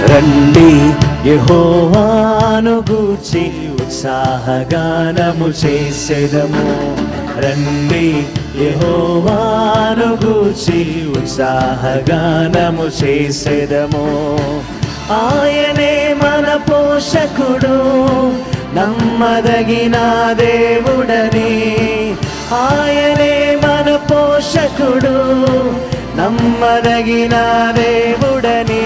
రండి యెహోవాను గూర్చి ఉత్సాహగానము చేసెదము. రండి యెహోవాను గూర్చి ఉత్సాహగానము చేసెదము. ఆయనే మన పోషకుడు, నమ్మదగిన దేవుడని. ఆయనే మన పోషకుడు, నమ్మదగిన దేవుడని.